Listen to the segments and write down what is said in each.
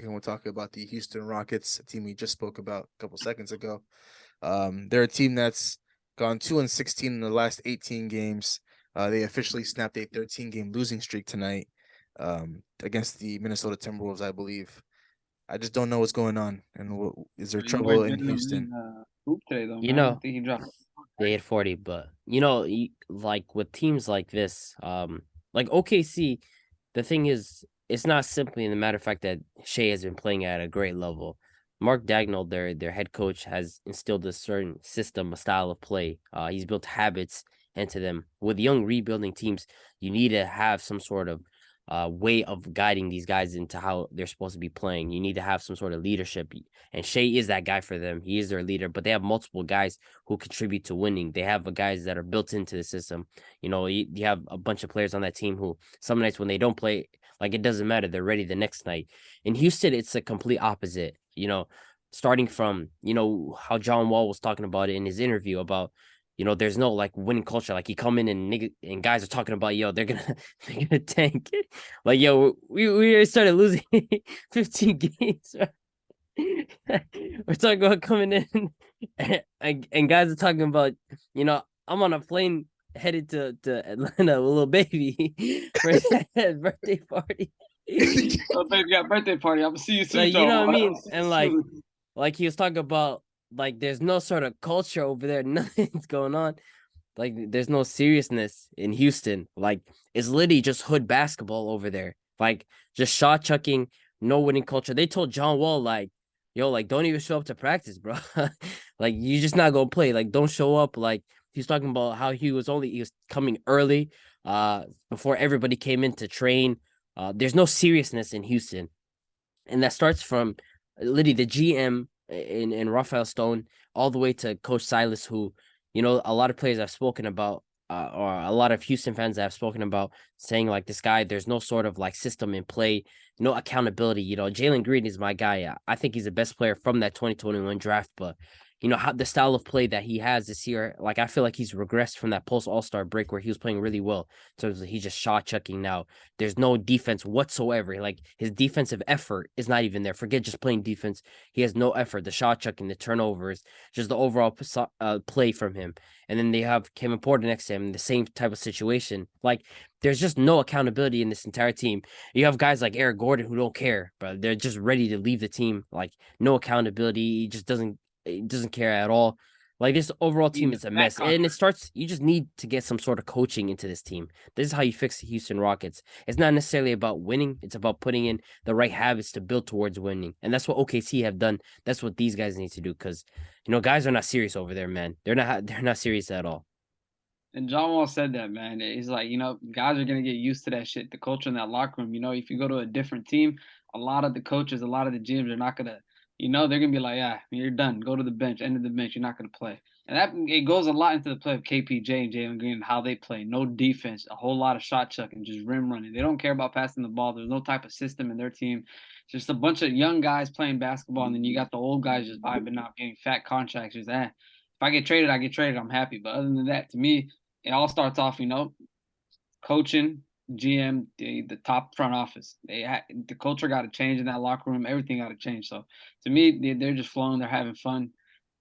and we'll talk about the Houston Rockets, a team we just spoke about a couple seconds ago. They're a team that's gone 2-16 in the last 18 games. They officially snapped a 13-game losing streak tonight against the Minnesota Timberwolves, I believe. I just don't know what's going on, and is there Your boy trouble in Jalen Houston? Green hoop today though, You man. I know, think he dropped. they hit 40, but like with teams like this, like OKC, the thing is, it's not simply in the matter of fact that Shea has been playing at a great level. Mark Dagnall, their head coach, has instilled a certain system, a style of play. He's built habits into them. With young rebuilding teams, you need to have some sort of way of guiding these guys into how they're supposed to be playing. You need to have some sort of leadership, and Shea is that guy for them. He is their leader, but they have multiple guys who contribute to winning. They have guys that are built into the system. You have a bunch of players on that team who some nights when they don't play, like it doesn't matter, they're ready the next night. In Houston, it's a complete opposite. Starting from how John Wall was talking about it in his interview about there's no like winning culture. Like you come in and guys are talking about they're gonna they're gonna tank. Like we started losing 15 games. We're talking about coming in and guys are talking about, I'm on a plane headed to Atlanta with a little baby for his birthday party. Oh, baby got birthday party. I'm gonna see you soon, Like, you know Joe. what I I'll mean? see you And soon. like he was talking about like there's no sort of culture over there, nothing's going on. Like there's no seriousness in Houston. Like it's literally just hood basketball over there. Like just shot chucking, no winning culture. They told John Wall like, yo, like don't even show up to practice, bro. Like you just not gonna play. Like don't show up. Like he's talking about how he was coming early, before everybody came in to train. There's no seriousness in Houston, and that starts from literally the GM in Raphael Stone all the way to Coach Silas, who a lot of players I've spoken about, or a lot of Houston fans that have spoken about, saying like this guy, there's no sort of like system in play, no accountability. Jalen Green is my guy. I think he's the best player from that 2021 draft, but how the style of play that he has this year, like I feel like he's regressed from that post All-Star break where he was playing really well. So he's just shot chucking now. There's no defense whatsoever. Like his defensive effort is not even there. Forget just playing defense. He has no effort. The shot chucking, the turnovers, just the overall play from him. And then they have Kevin Porter next to him in the same type of situation. Like there's just no accountability in this entire team. You have guys like Eric Gordon who don't care, but they're just ready to leave the team. Like no accountability. He doesn't care at all. Like this overall team Even is a that mess. And it contract. starts, you just need to get some sort of coaching into this team. This is how you fix the Houston Rockets. It's not necessarily about winning, it's about putting in the right habits to build towards winning. And that's what OKC have done. That's what these guys need to do because guys are not serious over there, man. They're not serious at all. And John Wall said that, man. He's like, guys are gonna get used to that shit, the culture in that locker room. If you go to a different team, a lot of the coaches, a lot of the GMs are not gonna, they're gonna be like, yeah, you're done. Go to the bench, end of the bench. You're not gonna play. And that it goes a lot into the play of KPJ and Jalen Green and how they play. No defense, a whole lot of shot chucking, just rim running. They don't care about passing the ball. There's no type of system in their team. Just a bunch of young guys playing basketball, and then you got the old guys just vibing out, getting fat contracts. Just if I get traded, I get traded. I'm happy. But other than that, to me, it all starts off, coaching, GM, the top front office. The culture got to change in that locker room. Everything got to change. So to me, they're just flowing. They're having fun.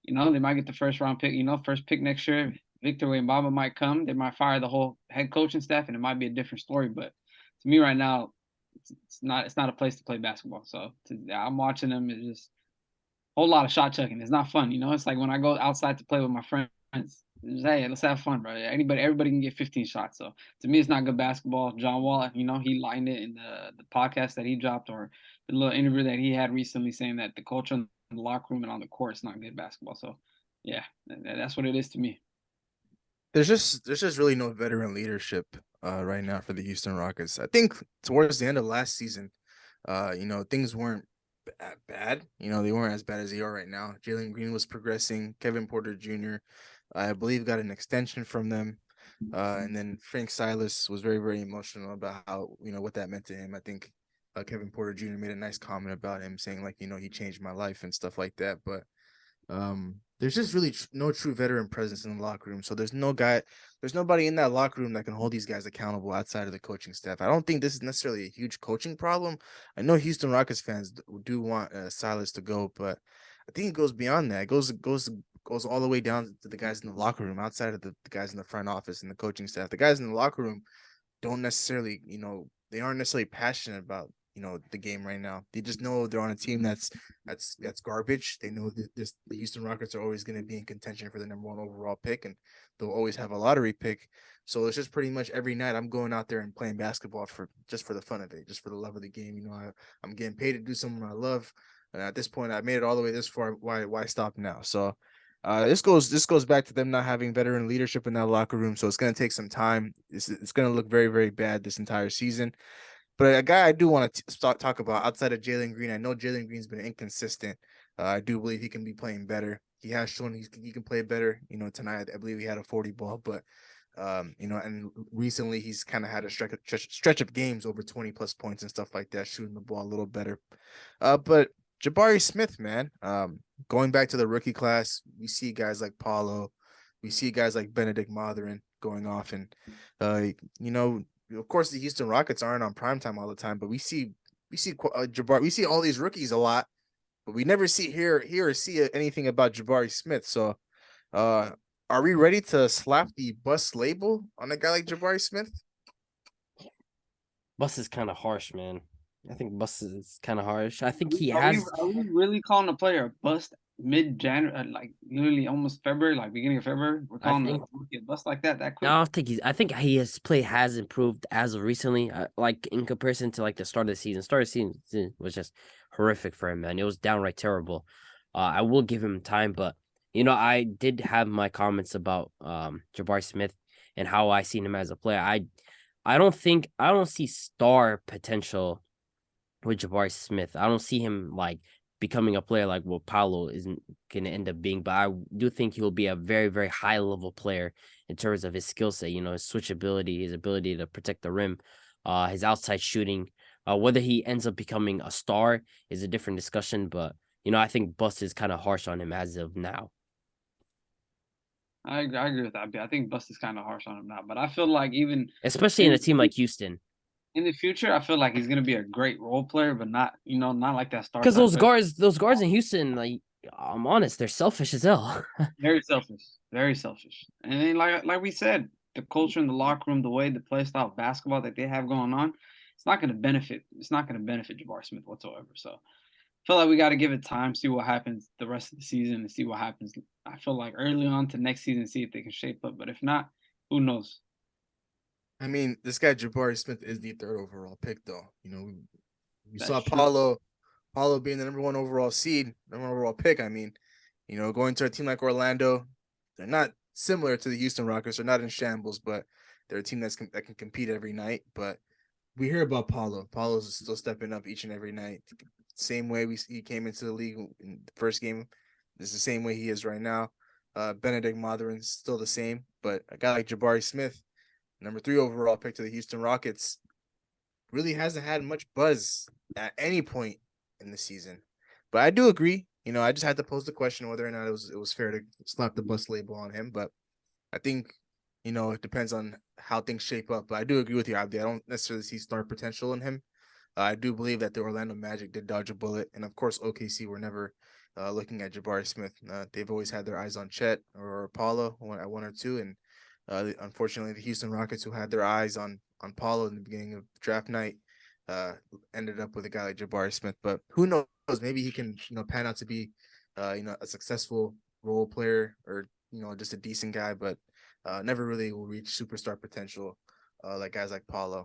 They might get the first round pick. First pick next year. Victor Wembanyama might come. They might fire the whole head coaching staff, and it might be a different story. But to me, right now, it's not a place to play basketball. So I'm watching them. It's just whole lot of shot chucking. It's not fun. It's like when I go outside to play with my friends. Hey, let's have fun, bro. Everybody can get 15 shots. So to me, it's not good basketball. John Wall, he lined it in the podcast that he dropped or the little interview that he had recently, saying that the culture in the locker room and on the court is not good basketball. So yeah, that's what it is to me. There's just really no veteran leadership right now for the Houston Rockets. I think towards the end of last season, things weren't bad. They weren't as bad as they are right now. Jalen Green was progressing. Kevin Porter Jr., I believe, got an extension from them. And then Frank Silas was very, very emotional about how, what that meant to him. I think Kevin Porter Jr. made a nice comment about him saying, like, he changed my life and stuff like that. But there's just really no true veteran presence in the locker room. So there's nobody in that locker room that can hold these guys accountable outside of the coaching staff. I don't think this is necessarily a huge coaching problem. I know Houston Rockets fans do want Silas to go, but I think it goes beyond that. It goes all the way down to the guys in the locker room, outside of the guys in the front office and the coaching staff. The guys in the locker room don't necessarily, they aren't necessarily passionate about, the game right now. They just know they're on a team that's garbage. They know that the Houston Rockets are always going to be in contention for the number 1 overall pick, and they'll always have a lottery pick. So it's just pretty much every night I'm going out there and playing basketball for the fun of it, just for the love of the game. I'm getting paid to do something I love, and at this point, I made it all the way this far. Why stop now? So this goes back to them not having veteran leadership in that locker room. So it's going to take some time. It's going to look very, very bad this entire season. But a guy I do want to talk about outside of Jalen Green, I know Jalen Green's been inconsistent. I do believe he can be playing better. He has shown he can play better. Tonight I believe he had a 40 ball, but and recently he's kind of had a stretch of games over 20 plus points and stuff like that, shooting the ball a little better. But Jabari Smith, man, going back to the rookie class, we see guys like Paulo, we see guys like Benedict Mathurin going off, and of course, the Houston Rockets aren't on primetime all the time, but we see Jabari, we see all these rookies a lot, but we never hear or see anything about Jabari Smith. So, are we ready to slap the bust label on a guy like Jabari Smith? Bus is kind of harsh, man. I think Bus is kind of harsh. I think he Are has. we really calling a player a bust mid-January, like literally almost February, like beginning of February? We're calling think- a bust like that quick? I don't think he's. I think his play has improved as of recently. Like in comparison to like the start of the season. Start of the season was just horrific for him, man. It was downright terrible. I will give him time, but I did have my comments about Jabari Smith and how I seen him as a player. I don't see star potential with Jabari Smith. I don't see him like becoming a player like what Paulo isn't going to end up being, but I do think he will be a very, very high level player in terms of his skill set, his switchability, his ability to protect the rim, his outside shooting. Whether he ends up becoming a star is a different discussion, but I think Bust is kind of harsh on him as of now. I agree with that. I think bust is kind of harsh on him now, but I feel like even Especially in a team like Houston. in the future, I feel like he's gonna be a great role player, but not not like that star. Because type those guards in Houston, like I'm honest, they're selfish as hell. Very selfish, very selfish. And then like we said, the culture in the locker room, the way the play style of basketball that they have going on, it's not gonna benefit. It's not gonna benefit Jabari Smith whatsoever. So I feel like we got to give it time, see what happens the rest of the season, and see what happens. I feel like early on to next season, see if they can shape up. But if not, who knows? I mean, this guy Jabari Smith is the 3rd overall pick, though. We That's saw true. Paulo being the number 1 overall seed, number 1 overall pick. I mean, going to a team like Orlando, they're not similar to the Houston Rockets. They're not in shambles, but they're a team that can compete every night. But we hear about Paulo. Paulo's still stepping up each and every night. Same way he came into the league in the first game. This is the same way he is right now. Benedict Mathurin's still the same, but a guy like Jabari Smith, number 3 overall pick to the Houston Rockets, really hasn't had much buzz at any point in the season. But I do agree. I just had to pose the question whether or not it was fair to slap the bust label on him. But I think, it depends on how things shape up. But I do agree with you, Abdi. I don't necessarily see star potential in him. I do believe that the Orlando Magic did dodge a bullet. And, of course, OKC were never looking at Jabari Smith. They've always had their eyes on Chet or Paulo at 1 or 2. And unfortunately, the Houston Rockets, who had their eyes on Paulo in the beginning of draft night, ended up with a guy like Jabari Smith. But who knows? Maybe he can, pan out to be, a successful role player or, just a decent guy, but never really will reach superstar potential like guys like Paulo.